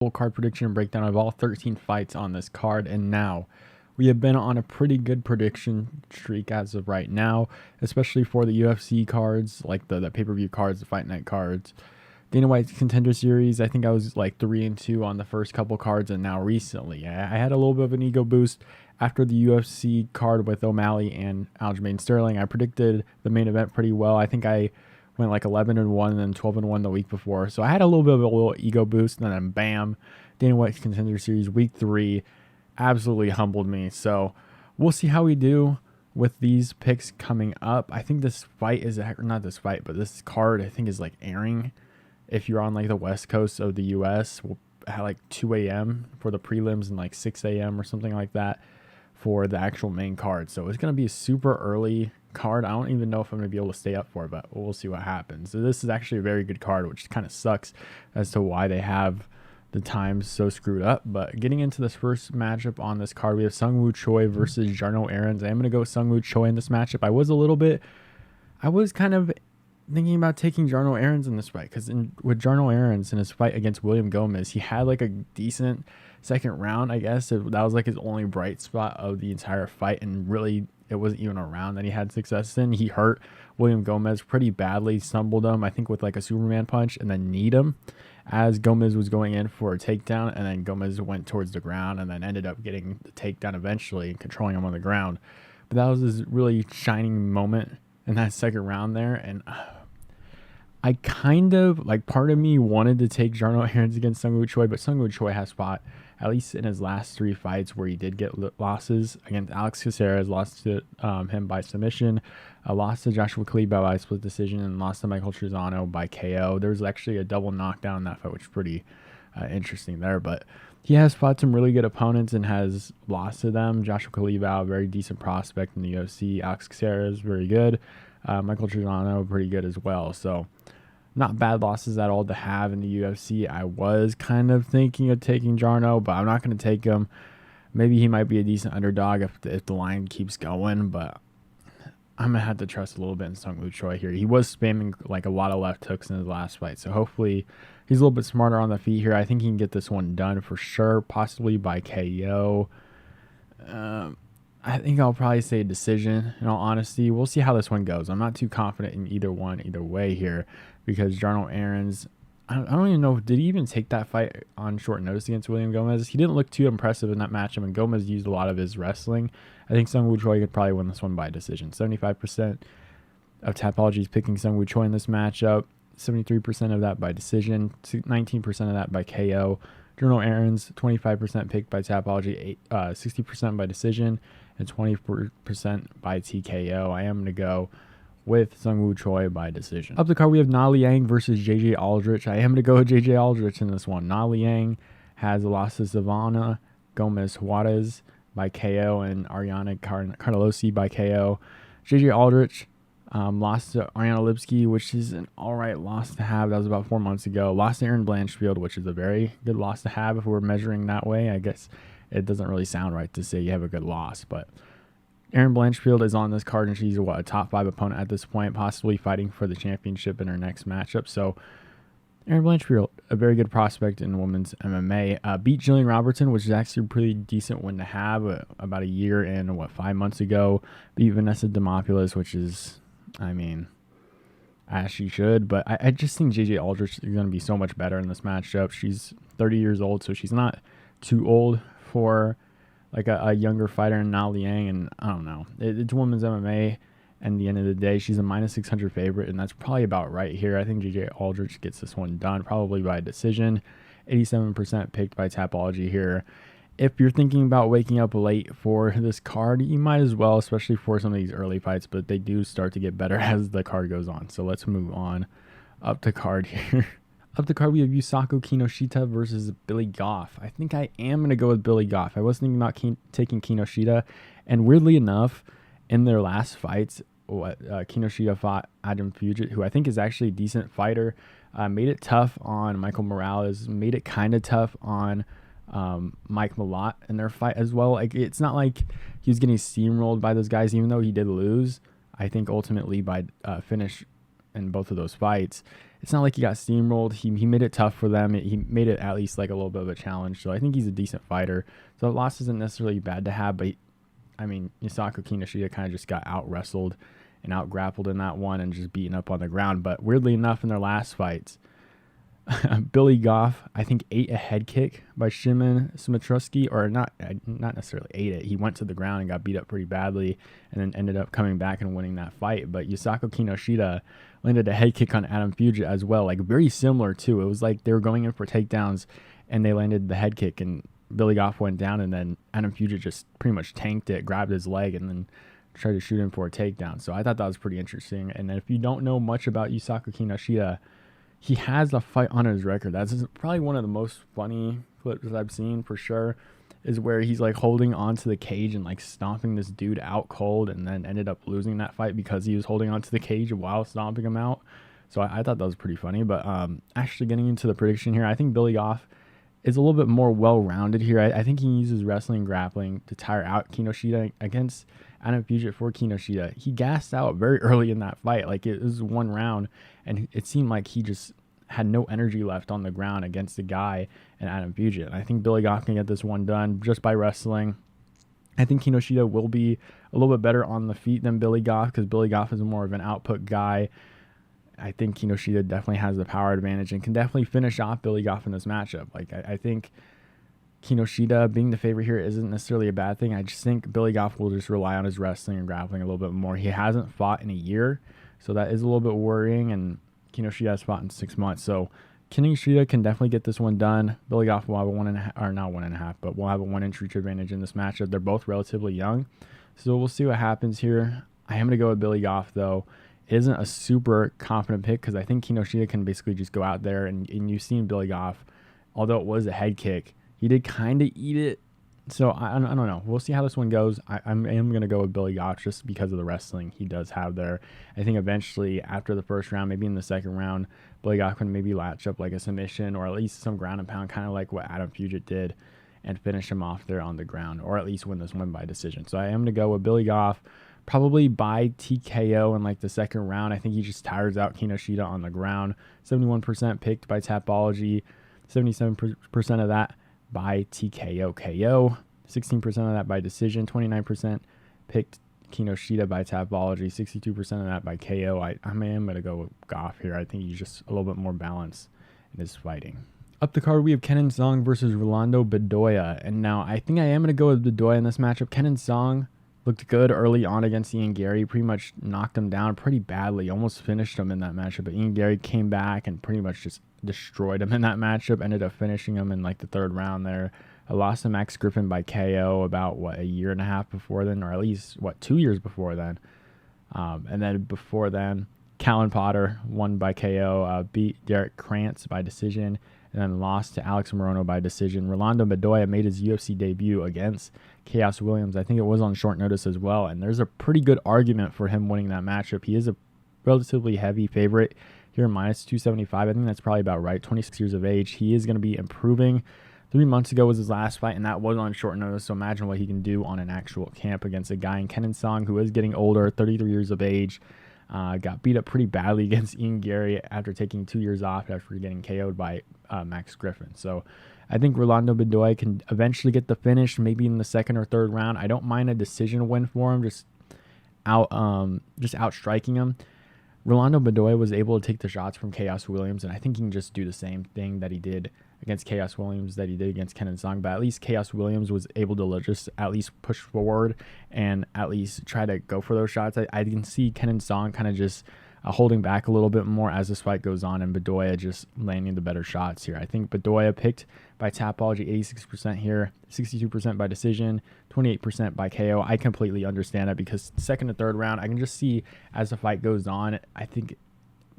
Full card prediction and breakdown of all 13 fights on this card, and now we have been on a pretty good prediction streak as of right now, especially for the UFC cards, like the pay-per-view cards, the Fight Night cards. Dana White's Contender Series, I think I was like 3-2 on the first couple cards, and now recently I had a little bit of an ego boost after the UFC card with O'Malley and Aljamain Sterling. I predicted the main event pretty well. I think I went like 11-1 and then 12-1 the week before. So I had a little bit of a little ego boost, and then bam, Dana White's Contender Series week 3 absolutely humbled me. So we'll see how we do with these picks coming up. I think this fight is, not this fight, but this card I think is like airing if you're on like the west coast of the US. We'll have like 2 a.m. for the prelims and like 6 a.m. or something like that for the actual main card. So it's going to be a super early card. I don't even know if I'm going to be able to stay up for it, but we'll see what happens. So this is actually a very good card, which kind of sucks as to why they have the times so screwed up. But getting into this first matchup on this card, we have Seung Choi versus Jarno Errens. I am going to go with Seung Choi in this matchup. I was kind of thinking about taking Jarno Errens in this fight, because with Jarno Errens in his fight against William Gomez, he had like a decent second round, I guess. That was like his only bright spot of the entire fight, and really it wasn't even a round that he had success in. He hurt William Gomez pretty badly, stumbled him, I think, with like a Superman punch, and then kneed him as Gomez was going in for a takedown, and then Gomez went towards the ground and then ended up getting the takedown eventually and controlling him on the ground. But that was his really shining moment in that second round there, and I kind of, like, part of me wanted to take Jarno Errens against Seung Choi, but Seung Choi has fought, at least in his last 3 fights, where he did get losses against Alex Caceres, lost to him by submission, lost to Joshua Kalibau by split decision, and lost to Michael Trizano by KO. There was actually a double knockdown in that fight, which is pretty interesting there, but he has fought some really good opponents and has lost to them. Joshua Kalibau, a very decent prospect in the UFC. Alex Caceres, very good. Michael Trizano, pretty good as well. So not bad losses at all to have in the UFC. I was kind of thinking of taking Jarno, but I'm not going to take him. Maybe he might be a decent underdog if the line keeps going, but I'm going to have to trust a little bit in Seung Choi here. He was spamming like a lot of left hooks in his last fight, so hopefully he's a little bit smarter on the feet here. I think he can get this one done for sure, possibly by KO. I think I'll probably say a decision, in all honesty. We'll see how this one goes. I'm not too confident in either way here, because Jarno Errens, I don't even know, did he even take that fight on short notice against William Gomez? He didn't look too impressive in that matchup, and Gomez used a lot of his wrestling. I think Seung Choi could probably win this one by decision. 75% of Tapology is picking Seung Choi in this matchup, 73% of that by decision, 19% of that by KO. Jarno Errens, 25% picked by Tapology, 60% by decision, and 20% by TKO. I am going to go with Seung Choi by decision. Up the card, we have Liang versus JJ Aldrich. I am going to go with JJ Aldrich in this one. Liang has lost to Savannah Gomez Juarez by KO and Ariana Carnelosi by KO. JJ Aldrich lost to Ariana Lipski, which is an alright loss to have. That was about 4 months ago. Lost to Erin Blanchfield, which is a very good loss to have if we're measuring that way. I guess it doesn't really sound right to say you have a good loss, but Erin Blanchfield is on this card, and she's a top 5 opponent at this point, possibly fighting for the championship in her next matchup. So Erin Blanchfield, a very good prospect in women's MMA, beat Jillian Robertson, which is actually a pretty decent win to have, about a year and 5 months ago. Beat Vanessa Demopoulos, which is, I mean, as she should, but I just think JJ Aldrich is going to be so much better in this matchup. She's 30 years old, so she's not too old for like a younger fighter in Liang, and I don't know. It's women's MMA, and at the end of the day, she's a -600 favorite, and that's probably about right here. I think JJ Aldrich gets this one done, probably by decision. 87% picked by Tapology here. If you're thinking about waking up late for this card, you might as well, especially for some of these early fights, but they do start to get better as the card goes on. So let's move on up the card here. Up the card, we have Yusaku Kinoshita versus Billy Goff. I think I am going to go with Billy Goff. I was thinking about taking Kinoshita, and weirdly enough, in their last fights, Kinoshita fought Adam Fugit, who I think is actually a decent fighter, made it tough on Michael Morales, made it kind of tough on Mike Malott in their fight as well. Like, it's not like he was getting steamrolled by those guys, even though he did lose. I think ultimately by finish in both of those fights, it's not like he got steamrolled. He made it tough for them. He made it at least like a little bit of a challenge. So I think he's a decent fighter. So the loss isn't necessarily bad to have, but Yusaku Kinoshita kind of just got out wrestled and out grappled in that one and just beaten up on the ground. But weirdly enough, in their last fights, Billy Goff, I think, ate a head kick by Szymon Smitrowski, or not necessarily ate it. He went to the ground and got beat up pretty badly and then ended up coming back and winning that fight. But Yusaku Kinoshita landed a head kick on Adam Fuji as well, like very similar too. It was like they were going in for takedowns and they landed the head kick and Billy Goff went down and then Adam Fuji just pretty much tanked it, grabbed his leg and then tried to shoot him for a takedown. So I thought that was pretty interesting. And then if you don't know much about Yusaku Kinoshita, he has a fight on his record. That's probably one of the most funny clips that I've seen for sure, is where he's like holding onto the cage and like stomping this dude out cold and then ended up losing that fight because he was holding onto the cage while stomping him out. So I thought that was pretty funny. But actually getting into the prediction here, I think Billy Goff is a little bit more well-rounded here. I think he uses wrestling and grappling to tire out Kinoshita against Adam Fuji for Kinoshita. He gassed out very early in that fight. Like it was one round and it seemed like he just had no energy left on the ground against the guy and Adam Fuji. And I think Billy Goff can get this one done just by wrestling. I think Kinoshita will be a little bit better on the feet than Billy Goff because Billy Goff is more of an output guy. I think Kinoshita definitely has the power advantage and can definitely finish off Billy Goff in this matchup. Like I think Kinoshita being the favorite here isn't necessarily a bad thing. I just think Billy Goff will just rely on his wrestling and grappling a little bit more. He hasn't fought in a year, so that is a little bit worrying, and Kinoshita has fought in 6 months. So Kinoshita can definitely get this one done. Billy Goff will have a 1.5, or not 1.5, but will have a 1-inch reach advantage in this matchup. They're both relatively young, so we'll see what happens here. I am going to go with Billy Goff, though. It isn't a super confident pick because I think Kinoshita can basically just go out there, and you've seen Billy Goff, although it was a head kick, he did kind of eat it. So I don't know. We'll see how this one goes. I am going to go with Billy Goff just because of the wrestling he does have there. I think eventually after the first round, maybe in the second round, Billy Goff can maybe latch up like a submission or at least some ground and pound, kind of like what Adam Fuji did, and finish him off there on the ground, or at least win this one by decision. So I am going to go with Billy Goff, probably by TKO in like the second round. I think he just tires out Kinoshita on the ground. 71% picked by Tapology, 77% of that by TKO KO, 16% of that by decision, 29% picked Kinoshita by Tapology, 62% of that by KO. I am going to go with Goff here. I think he's just a little bit more balanced in his fighting. Up the card, we have Kenan Seung versus Rolando Bedoya. And now I think I am going to go with Bedoya in this matchup. Kenan Seung looked good early on against Ian Gary, pretty much knocked him down pretty badly, almost finished him in that matchup. But Ian Gary came back and pretty much just destroyed him in that matchup, ended up finishing him in like the third round there. I lost to Max Griffin by KO about, a year and a half before then, or at least, 2 years before then. And then before then, Callan Potter won by KO, beat Derek Krantz by decision, and then lost to Alex Morono by decision. Rolando Bedoya made his UFC debut against Chaos Williams. I think it was on short notice as well, and there's a pretty good argument for him winning that matchup. He is a relatively heavy favorite here, minus 275. I think that's probably about right. 26 years of age. He is going to be improving. 3 months ago was his last fight, and that was on short notice, so imagine what he can do on an actual camp against a guy in Kenan Seung, who is getting older, 33 years of age. Got beat up pretty badly against Ian Gary after taking 2 years off after getting KO'd by Max Griffin. So I think Rolando Bedoya can eventually get the finish, maybe in the second or third round. I don't mind a decision win for him, just outstriking him. Rolando Bedoya was able to take the shots from Chaos Williams, and I think he can just do the same thing that he did against Chaos Williams that he did against Kenan Seung, but at least Chaos Williams was able to just at least push forward and at least try to go for those shots. I can see Kenan Seung kind of just holding back a little bit more as this fight goes on, and Bedoya just landing the better shots here. I think Bedoya picked by Tapology 86% here, 62% by decision, 28% by KO. I completely understand that because second and third round, I can just see as the fight goes on, I think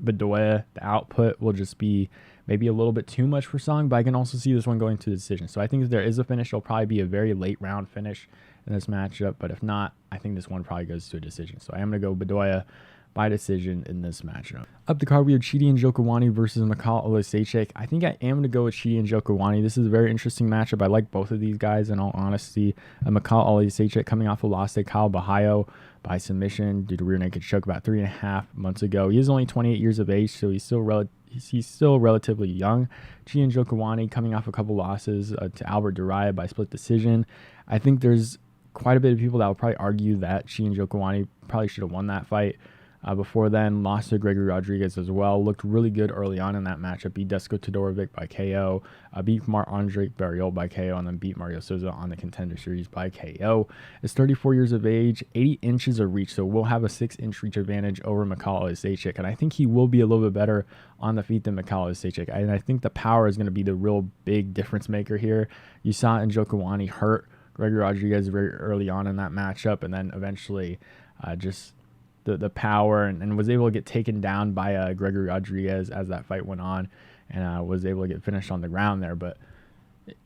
Bedoya, the output will just be maybe a little bit too much for Seung, but I can also see this one going to the decision. So I think if there is a finish, it'll probably be a very late round finish in this matchup, but if not, I think this one probably goes to a decision. So I am going to go Bedoya by decision in this matchup. Up the card, we have Chidi and Njokuani versus Michal Oleksiejczuk. I think I am going to go with Chidi and Njokuani. This is a very interesting matchup. I like both of these guys in all honesty. Michal Oleksiejczuk coming off a loss to Kyle Bahayo by submission due to rear naked choke about 3.5 months ago. He is only 28 years of age, so he's still relatively young. Chidi and Njokuani coming off a couple losses to Albert Duraya by split decision. I think there's quite a bit of people that will probably argue that Chidi and Njokuani probably should have won that fight. Before then, lost to Gregory Rodriguez as well. Looked really good early on in that matchup. Beat Desko Todorovic by KO. Beat Marc-Andre Barriol by KO. And then beat Mario Souza on the Contender Series by KO. Is 34 years of age, 80 inches of reach. So we'll have a 6-inch reach advantage over Michal Oleksiejczuk. And I think he will be a little bit better on the feet than Michal Oleksiejczuk. And I think the power is going to be the real big difference maker here. You saw Njokuani hurt Gregory Rodriguez very early on in that matchup. And then eventually just the power and was able to get taken down by Gregory Rodriguez as that fight went on, and was able to get finished on the ground there. But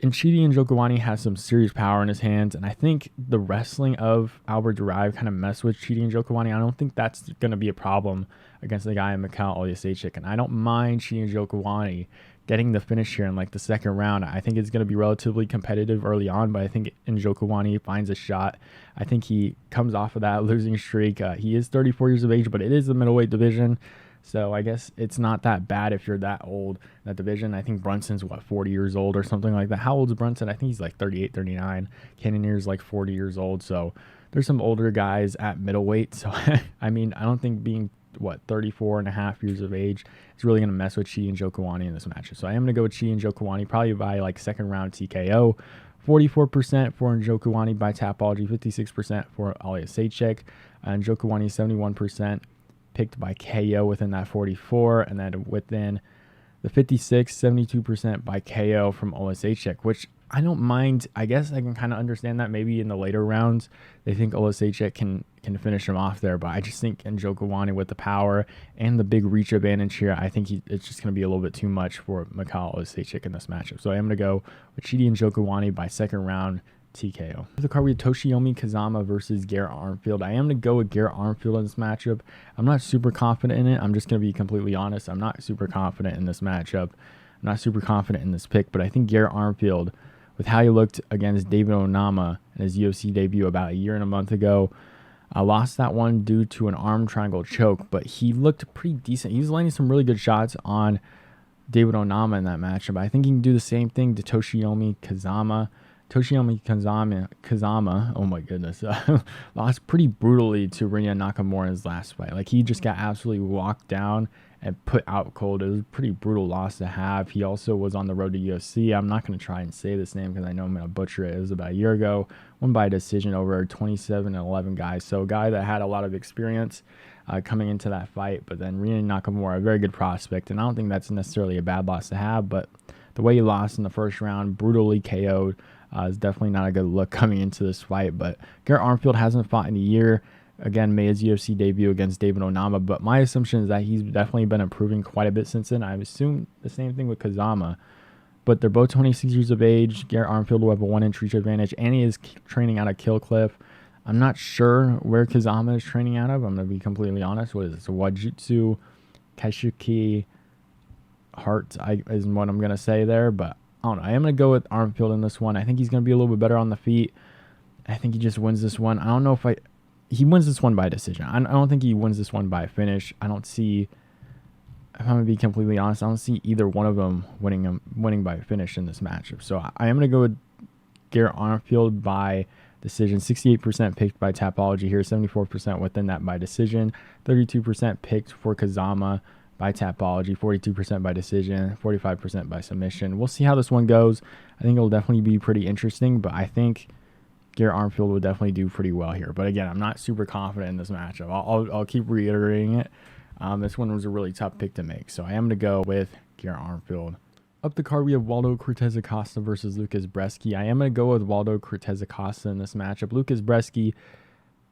Chidi and Njokuani has some serious power in his hands, and I think the wrestling of Albert Duraya kind of messed with Chidi and Njokuani. I don't think that's going to be a problem against the guy in Michal Oleksiejczuk, and I don't mind Chidi and Njokuani getting the finish here in like the second round. I think it's going to be relatively competitive early on, but I think Njokuani finds a shot. I think he comes off of that losing streak. He is 34 years of age, but it is the middleweight division, so I guess it's not that bad if you're that old in that division. I think Brunson's, 40 years old or something like that. How old is Brunson? I think he's like 38, 39. Cannonier's like 40 years old, so there's some older guys at middleweight. So, I mean, I don't think being 34 and a half years of age, it's really going to mess with Chidi and Njokuani in this matchup. So I am going to go with Chidi and Njokuani probably by like second round TKO. 44% for Njokuani by Tapology, 56% for Oleksiejczuk. Njokuani 71% picked by KO within that 44, and then within the 56, 72% by KO from Oleksiejczuk, which I don't mind. I guess I can kind of understand that maybe in the later rounds they think Oleksiejczuk can finish him off there, but I just think Njokuani with the power and the big reach advantage here, I think it's just going to be a little bit too much for Michal Oleksiejczuk in this matchup. So I am going to go with Chidi and Njokuani by second round TKO. The card, we have Toshiomi Kazama versus Garrett Armfield. I am going to go with Garrett Armfield in this matchup. I'm not super confident in it. I'm just going to be completely honest. I'm not super confident in this matchup. I'm not super confident in this pick, but I think Garrett Armfield, with how he looked against David Onama in his UFC debut about a year and a month ago, lost that one due to an arm triangle choke, but he looked pretty decent. He was landing some really good shots on David Onama in that matchup. I think he can do the same thing to Toshiomi Kazama. Kazama, oh my goodness, lost pretty brutally to Rinya Nakamura's last fight. Like, he just got absolutely walked down and put out cold. It was a pretty brutal loss to have. He also was on the road to UFC. I'm not going to try and say this name because I know I'm going to butcher it. It was about a year ago. Won by a decision over 27-11 guys. So a guy that had a lot of experience coming into that fight. But then Rinya Nakamura, a very good prospect. And I don't think that's necessarily a bad loss to have. But the way he lost in the first round, brutally KO'd, is definitely not a good look coming into this fight. But Garrett Armfield hasn't fought in a year. Again, made his UFC debut against David Onama, but my assumption is that he's definitely been improving quite a bit since then. I assume the same thing with Kazama, but they're both 26 years of age. Garrett Armfield will have a 1-inch reach advantage, and he is training out of Kill Cliff. I'm not sure where Kazama is training out of. I'm going to be completely honest. What is this? Wajutsu Kaishuki Heart is what I'm going to say there, but I don't know. I am going to go with Armfield in this one. I think he's going to be a little bit better on the feet. I think he just wins this one. I don't know if he wins this one by decision. I don't think he wins this one by finish. I don't see, if I'm going to be completely honest, I don't see either one of them winning by finish in this matchup. So I am going to go with Garrett Armfield by decision. 68% picked by Tapology here, 74% within that by decision, 32% picked for Kazama by Tapology, 42% by decision, 45% by submission. We'll see how this one goes. I think it'll definitely be pretty interesting, but I think Garrett Armfield will definitely do pretty well here. But again, I'm not super confident in this matchup. I'll keep reiterating it. This one was a really tough pick to make. So I am going to go with Garrett Armfield. Up the card, we have Waldo Cortes-Acosta versus Lukasz Brzeski. I am going to go with Waldo Cortes-Acosta in this matchup. Lukasz Brzeski,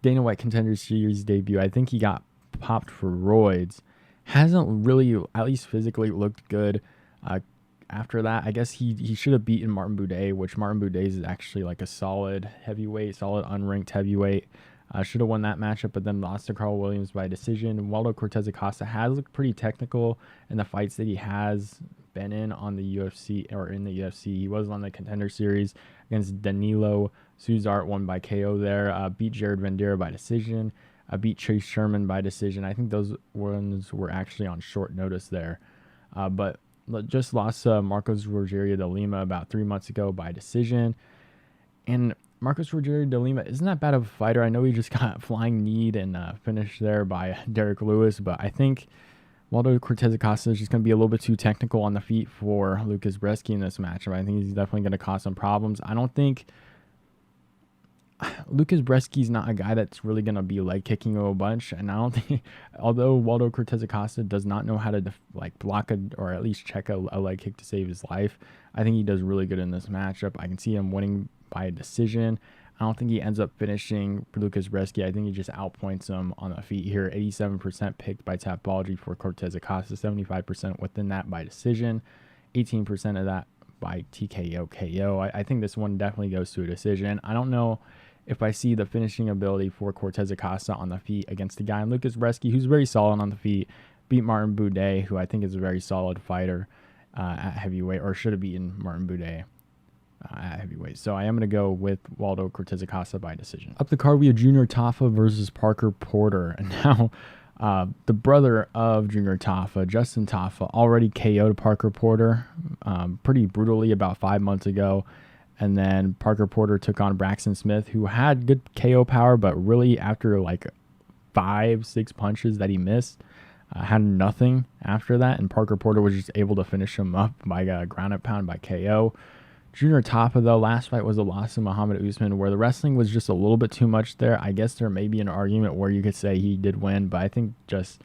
Dana White Contender Series debut. I think he got popped for roids. Hasn't really, at least physically, looked good. After that, I guess he should have beaten Martin Buday, which Martin Buday is actually like a solid heavyweight, solid unranked heavyweight. Should have won that matchup, but then lost to Carl Williams by decision. Waldo Cortes-Acosta has looked pretty technical in the fights that he has been in on the UFC or in the UFC. He was on the Contender Series against Danilo Suzart, won by KO there. Beat Jared Vandera by decision. Beat Chase Sherman by decision. I think those ones were actually on short notice there. But just lost Marcos Rogerio de Lima about 3 months ago by decision. And Marcos Rogerio de Lima isn't that bad of a fighter. I know he just got flying kneed and finished there by Derek Lewis, but I think Waldo Cortes-Acosta is just going to be a little bit too technical on the feet for Lukasz Brzeski in this matchup. I think he's definitely going to cause some problems. I don't think Lukasz Brzeski's not a guy that's really going to be leg kicking a bunch, and I don't think, although Waldo Cortes-Acosta does not know how to block or at least check a leg kick to save his life, I think he does really good in this matchup. I can see him winning by a decision. I don't think he ends up finishing for Lukasz Brzeski. I think he just outpoints him on the feet here. 87% picked by Tapology for Cortes-Acosta, 75% within that by decision, 18% of that by TKO KO. I think this one definitely goes to a decision. I don't know if I see the finishing ability for Cortes-Acosta on the feet against a guy in Lukasz Brzeski, who's very solid on the feet, beat Martin Boudet, who I think is a very solid fighter at heavyweight, or should have beaten Martin Boudet at heavyweight. So I am going to go with Waldo Cortes-Acosta by decision. Up the card, we have Junior Tafa versus Parker Porter. And now the brother of Junior Tafa, Justin Tafa, already KO'd Parker Porter pretty brutally about 5 months ago. And then Parker Porter took on Braxton Smith, who had good KO power, but really after like 5-6 punches that he missed, had nothing after that. And Parker Porter was just able to finish him up by ground and pound by KO. Junior Tafa, though, last fight was a loss to Muhammad Usman, where the wrestling was just a little bit too much there. I guess there may be an argument where you could say he did win, but I think just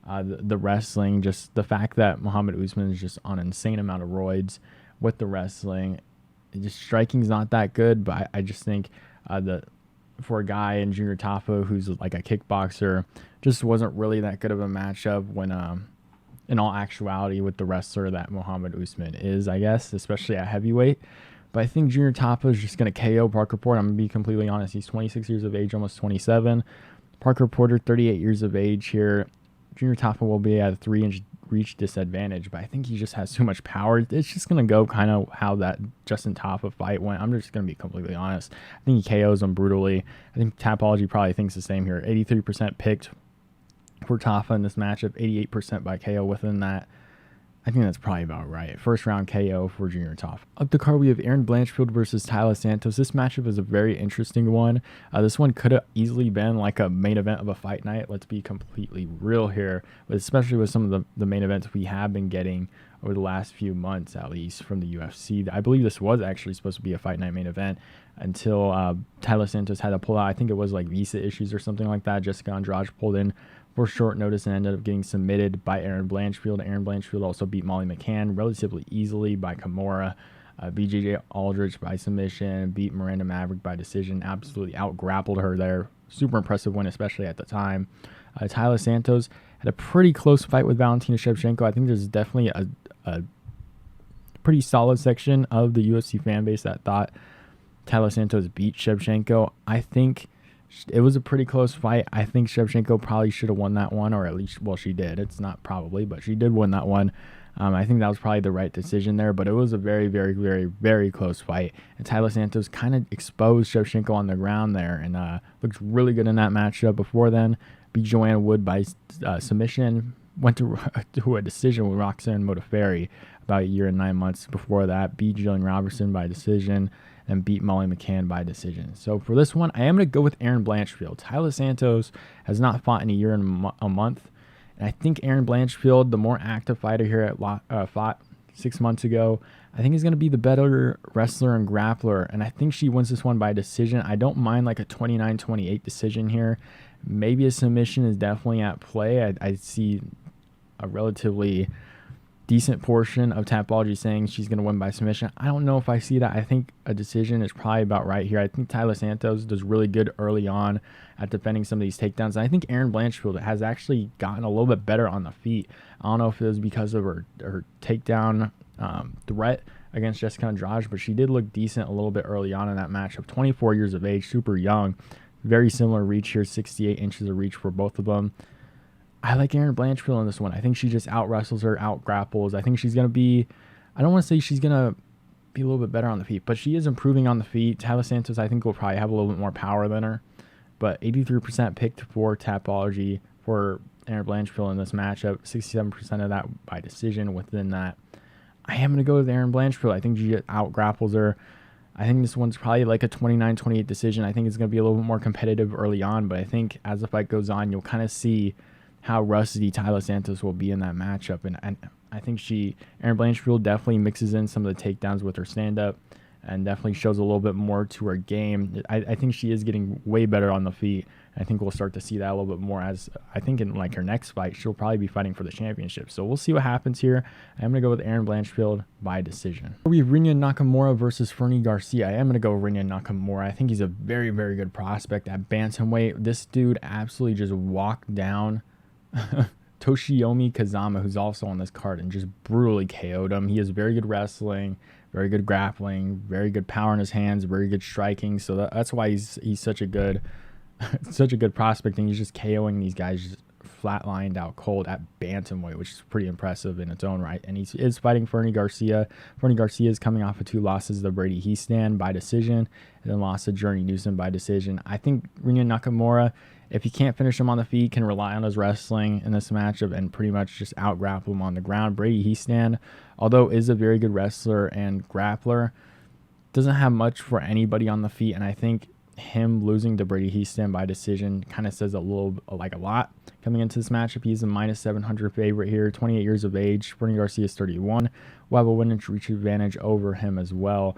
the wrestling, just the fact that Muhammad Usman is just on an insane amount of roids with the wrestling, just striking's not that good. But I just think for a guy in Junior Tafa who's like a kickboxer, just wasn't really that good of a matchup when in all actuality with the wrestler that Muhammad Usman is, I guess, especially at heavyweight. But I think Junior Tafa is just going to KO Parker Porter. I'm going to be completely honest. He's 26 years of age, almost 27. Parker Porter, 38 years of age here. Junior Tafa will be at a 3-inch reach disadvantage, but I think he just has too much power. It's just going to go kind of how that Justin Tafa fight went. I'm just going to be completely honest. I think he KOs him brutally. I think Tapology probably thinks the same here. 83% picked for Tafa in this matchup, 88% by KO within that. I think that's probably about right. First round KO for Junior Tafa. Up the card, we have Errens Blanchfield versus Tyler Santos. This matchup is a very interesting one. This one could have easily been like a main event of a fight night. Let's be completely real here, but especially with some of the main events we have been getting over the last few months, at least from the UFC. I believe this was actually supposed to be a fight night main event until Tyler Santos had to pull out. I think it was like visa issues or something like that. Jessica Andrade pulled in for short notice and ended up getting submitted by Errens Blanchfield. Errens Blanchfield also beat Molly McCann relatively easily by Kimura. Beat JJ Aldrich by submission. Beat Miranda Maverick by decision. Absolutely out-grappled her there. Super impressive win, especially at the time. Tyler Santos had a pretty close fight with Valentina Shevchenko. I think there's definitely a pretty solid section of the UFC fan base that thought Tyler Santos beat Shevchenko. I think it was a pretty close fight. I think Shevchenko probably should have won that one, or at least, well, she did. It's not probably, but she did win that one. I think that was probably the right decision there, but it was a very, very, very, very close fight. And Tyler Santos kind of exposed Shevchenko on the ground there and looked really good in that matchup. Before then, beat Joanna Wood by submission, went to a decision with Roxanne Modafferi about a year and 9 months before that, beat Jillian Robertson by decision, and beat Molly McCann by decision. So for this one, I am going to go with Errens Blanchfield. Tyler Santos has not fought in a year and a month. And I think Errens Blanchfield, the more active fighter here, fought 6 months ago. I think he's going to be the better wrestler and grappler. And I think she wins this one by decision. I don't mind like a 29-28 decision here. Maybe a submission is definitely at play. I see a relatively decent portion of Tapology saying she's going to win by submission. I don't know if I see that. I think a decision is probably about right here. I think Tyler Santos does really good early on at defending some of these takedowns. And I think Errens Blanchfield has actually gotten a little bit better on the feet. I don't know if it was because of her takedown threat against Jessica Andrade, but she did look decent a little bit early on in that matchup. 24 years of age, super young. Very similar reach here, 68 inches of reach for both of them. I like Erin Blanchfield in this one. I think she just out wrestles her, out grapples. I think she's going to be, I don't want to say she's going to be a little bit better on the feet, but she is improving on the feet. Tafa Santos, I think, will probably have a little bit more power than her. But 83% picked for Tapology for Erin Blanchfield in this matchup. 67% of that by decision. Within that, I am going to go with Erin Blanchfield. I think she out grapples her. I think this one's probably like a 29-28 decision. I think it's going to be a little bit more competitive early on, but I think as the fight goes on, you'll kind of see how rusty Tafa Santos will be in that matchup. And I think Erin Blanchfield definitely mixes in some of the takedowns with her stand-up and definitely shows a little bit more to her game. I think she is getting way better on the feet. I think we'll start to see that a little bit more as I think in like her next fight, she'll probably be fighting for the championship. So we'll see what happens here. I'm going to go with Erin Blanchfield by decision. We have Rinya Nakamura versus Fernie Garcia. I am going to go with Rinya Nakamura. I think he's a very, very good prospect at bantamweight. This dude absolutely just walked down Toshiomi Kazama, who's also on this card, and just brutally KO'd him. He has very good wrestling, very good grappling, very good power in his hands, very good striking. So that's why he's such a good prospect, and he's just KOing these guys just flatlined out cold at bantamweight, which is pretty impressive in its own right. And he is fighting Fernie Garcia. Fernie Garcia is coming off of 2 losses to Brady Heastan by decision, and then lost to Journey Newsom by decision. I think Rinya Nakamura, if he can't finish him on the feet, can rely on his wrestling in this matchup and pretty much just out grapple him on the ground. Brady Heastan, although is a very good wrestler and grappler, doesn't have much for anybody on the feet, and I think him losing to Brady Heastan by decision kind of says a lot coming into this matchup. He's a minus 700 favorite here, 28 years of age. Fernie Garcia is 31. Will have a win and reach advantage over him as well.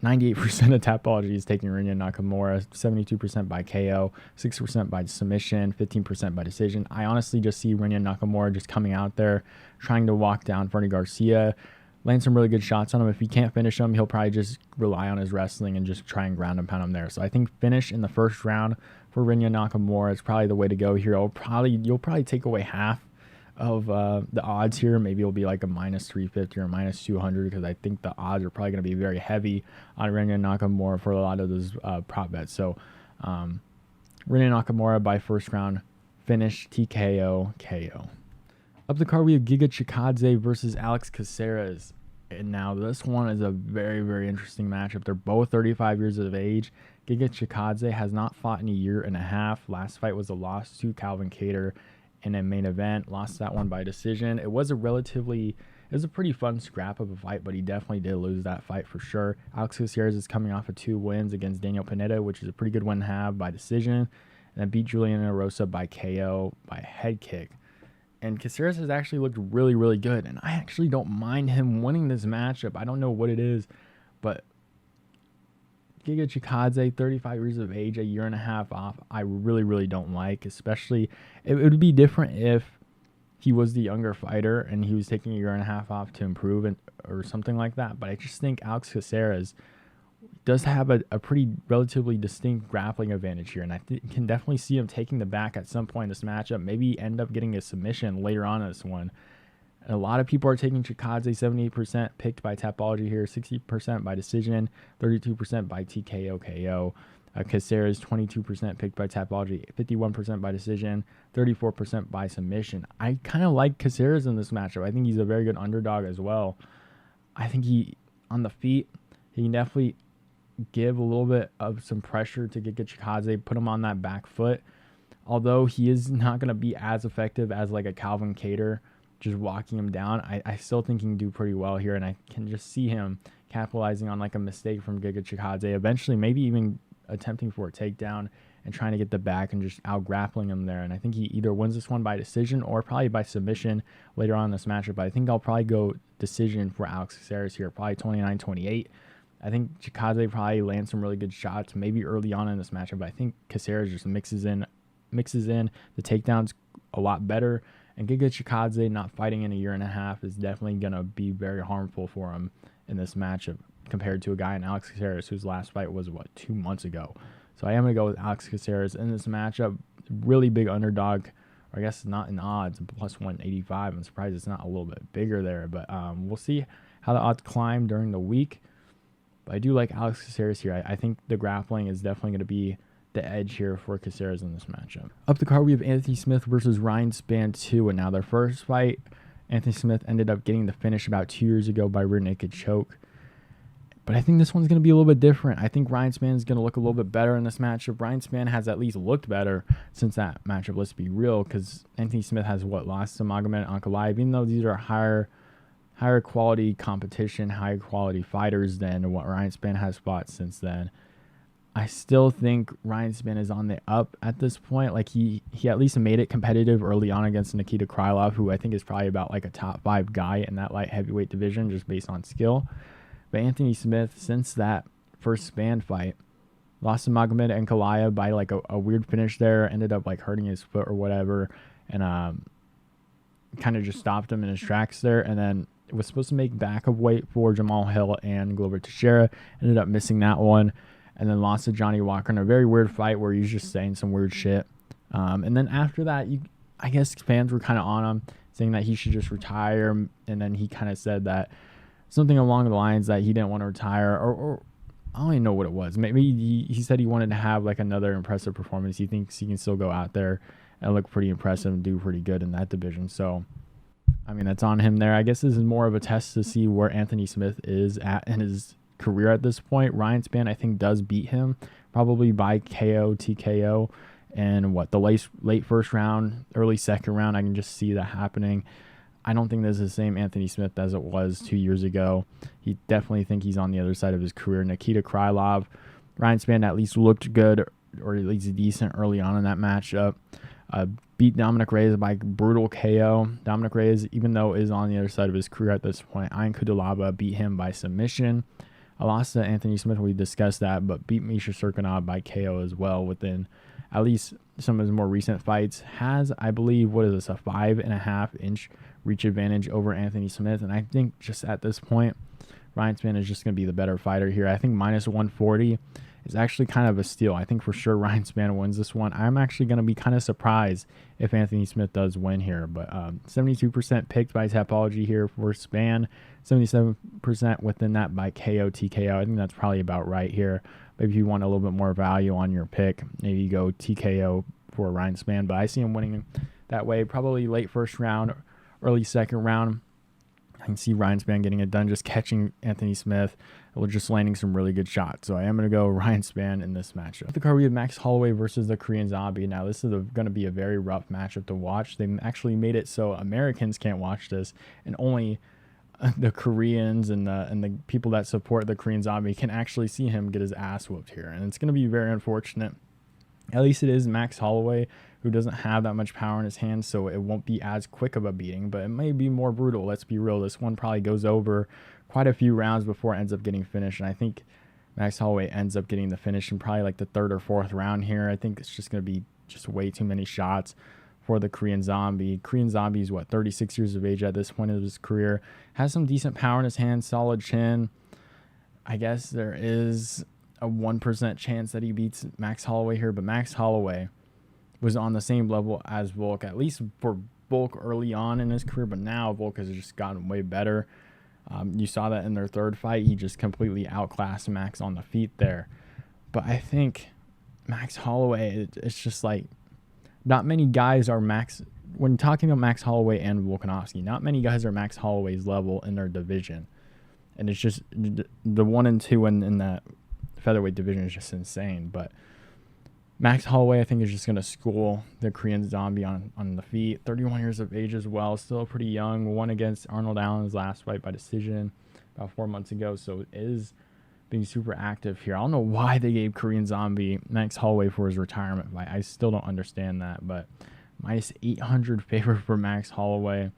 98% of Tapology is taking Rinya Nakamura, 72% by KO, 6% by submission, 15% by decision. I honestly just see Rinya Nakamura just coming out there, trying to walk down Fernie Garcia, land some really good shots on him. If he can't finish him, he'll probably just rely on his wrestling and just try and ground and pound him there. So I think finish in the first round for Rinya Nakamura is probably the way to go here. You'll probably take away half of the odds here. Maybe it'll be like a minus 350 or minus 200 because I think the odds are probably going to be very heavy on Rinya Nakamura for a lot of those prop bets. So Rinya Nakamura by first round finish, TKO, KO. Up the card, we have Giga Chikadze versus Alex Caceres. And now this one is a very, very interesting matchup. They're both 35 years of age. Giga Chikadze has not fought in a year and a half. Last fight was a loss to Calvin Kattar in a main event. Lost that one by decision. It was a pretty fun scrap of a fight, but he definitely did lose that fight for sure. Alex Caceres is coming off of 2 wins against Daniel Pineda, which is a pretty good win to have by decision, and then beat Julian Erosa by KO by head kick. And Caceres has actually looked really, really good, and I actually don't mind him winning this matchup. I don't know what it is, but Giga Chikadze, 35 years of age, a year and a half off, I really, really don't like. Especially, it would be different if he was the younger fighter and he was taking a year and a half off to improve or something like that. But I just think Alex Caceres does have a pretty relatively distinct grappling advantage here, and I can definitely see him taking the back at some point in this matchup, maybe end up getting a submission later on in this one. And a lot of people are taking Chikadze, 78% picked by Tapology here, 60% by decision, 32% by TKO KO. Caceres, 22% picked by Tapology, 51% by decision, 34% by submission. I kind of like Caceres in this matchup. I think he's a very good underdog as well. I think on the feet, he can definitely give a little bit of some pressure to Giga Chikadze, put him on that back foot. Although he is not going to be as effective as like a Calvin Kattar, just walking him down, I still think he can do pretty well here, and I can just see him capitalizing on like a mistake from Giga Chikadze, eventually maybe even attempting for a takedown and trying to get the back and just out grappling him there. And I think he either wins this one by decision or probably by submission later on in this matchup. But I think I'll probably go decision for Alex Caceres here, probably 29-28. I think Chikadze probably lands some really good shots maybe early on in this matchup, but I think Caceres just mixes in the takedowns a lot better. And Giga Chikadze not fighting in a year and a half is definitely going to be very harmful for him in this matchup compared to a guy in Alex Caceres whose last fight was, 2 months ago. So I am going to go with Alex Caceres in this matchup. Really big underdog, or I guess not in odds, plus 185. I'm surprised it's not a little bit bigger there, but we'll see how the odds climb during the week. But I do like Alex Caceres here. I think the grappling is definitely going to be the edge here for Caceres in this matchup. Up the card, we have Anthony Smith versus Ryan Spann 2, and now their first fight, Anthony Smith ended up getting the finish about 2 years ago by rear naked choke. But I think this one's going to be a little bit different. I think Ryan Spann is going to look a little bit better in this matchup. Ryan Spann has at least looked better since that matchup, let's be real, because Anthony Smith has, lost to Magomed Ankalaev, even though these are higher quality competition, higher quality fighters than what Ryan Spann has fought since then. I still think Ryan Spann is on the up at this point. Like he at least made it competitive early on against Nikita Krylov, who I think is probably about like a top 5 guy in that light heavyweight division just based on skill. But Anthony Smith, since that first Spann fight, lost to Magomed Ankalaev by like a weird finish there, ended up like hurting his foot or whatever, and kind of just stopped him in his tracks there. And then it was supposed to make back of weight for Jamal Hill and Glover Teixeira, ended up missing that one, and then lost to Johnny Walker in a very weird fight where he was just saying some weird shit. And then after that, I guess fans were kind of on him, saying that he should just retire, and then he kind of said that something along the lines that he didn't want to retire, or I don't even know what it was. Maybe he said he wanted to have like another impressive performance. He thinks he can still go out there and look pretty impressive and do pretty good in that division. So, I mean, that's on him there. I guess this is more of a test to see where Anthony Smith is at in his career at this point. Ryan Spann, I think, does beat him probably by KO, TKO, and the late first round, early second round. I can just see that happening. I don't think this is the same Anthony Smith as it was 2 years ago. He definitely think he's on the other side of his career. Nikita Krylov, Ryan Spann at least looked good, or at least decent early on in that matchup. Beat Dominic Reyes by brutal KO. Dominic Reyes, even though is on the other side of his career at this point, Ian Kudalaba beat him by submission. I lost to Anthony Smith, we discussed that, but beat Misha Serkinov by KO as well within at least some of his more recent fights. Has, I believe, a 5.5 inch reach advantage over Anthony Smith, and I think just at this point, Ryan Spann is just going to be the better fighter here. I think minus 140 is actually kind of a steal. I think for sure Ryan Spann wins this one. I'm actually going to be kind of surprised if Anthony Smith does win here, but 72% picked by Tapology here for Spann, 77% within that by KO, TKO. I think that's probably about right here. Maybe if you want a little bit more value on your pick, maybe you go TKO for Ryan Spann, but I see him winning that way, probably late first round, early second round. I can see Ryan Spann getting it done, just catching Anthony Smith, or just landing some really good shots. So I am going to go Ryan Spann in this matchup. At the card, we have Max Holloway versus the Korean Zombie. Now, this is going to be a very rough matchup to watch. They actually made it so Americans can't watch this, and only the Koreans and the people that support the Korean Zombie can actually see him get his ass whooped here. And it's going to be very unfortunate. At least it is Max Holloway, who doesn't have that much power in his hands, so it won't be as quick of a beating, but it may be more brutal. Let's be real. This one probably goes over quite a few rounds before it ends up getting finished, and I think Max Holloway ends up getting the finish in probably like the third or fourth round here. I think it's just going to be just way too many shots for the Korean Zombie. Korean Zombie is, 36 years of age at this point of his career. Has some decent power in his hands, solid chin. I guess there is a 1% chance that he beats Max Holloway here, but Max Holloway was on the same level as Volk, at least for Volk early on in his career, but now Volk has just gotten way better. You saw that in their third fight. He just completely outclassed Max on the feet there. But I think Max Holloway, it's just like not many guys are Max. When talking about Max Holloway and Volkanovski, not many guys are Max Holloway's level in their division. And it's just the 1 and 2 in that featherweight division is just insane. But Max Holloway, I think, is just going to school the Korean Zombie on the feet. 31 years of age as well, still pretty young. Won against Arnold Allen's last fight by decision about 4 months ago, so it is being super active here. I don't know why they gave Korean Zombie Max Holloway for his retirement fight. I still don't understand that, but minus 800 favor for Max Holloway.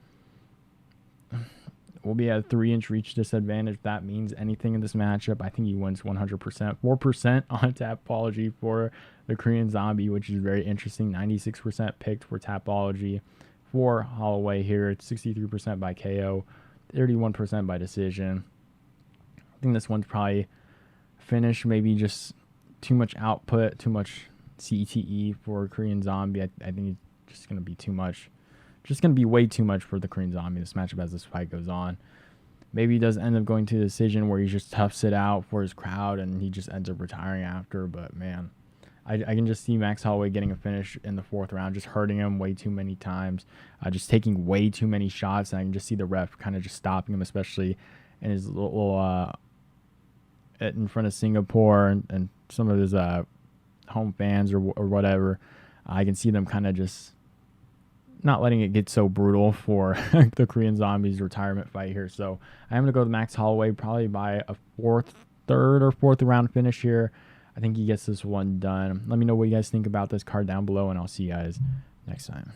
Will be at a 3-inch reach disadvantage. If that means anything in this matchup, I think he wins 100%. 4% on Tapology for the Korean Zombie, which is very interesting. 96% picked for Tapology for Holloway here. It's 63% by KO, 31% by decision. I think this one's probably finish, maybe just too much output, too much CTE for Korean Zombie. I think it's just going to be too much. Just going to be way too much for the Korean Zombie this matchup as this fight goes on. Maybe he does end up going to a decision where he just toughs it out for his crowd and he just ends up retiring after. But, man, I can just see Max Holloway getting a finish in the 4th round, just hurting him way too many times, just taking way too many shots, and I can just see the ref kind of just stopping him, especially in his little in front of Singapore and some of his home fans or whatever. I can see them kind of just not letting it get so brutal for the Korean Zombies retirement fight here. So I'm going to go with Max Holloway probably by a 3rd or 4th round finish here. I think he gets this one done. Let me know what you guys think about this card down below, and I'll see you guys next time.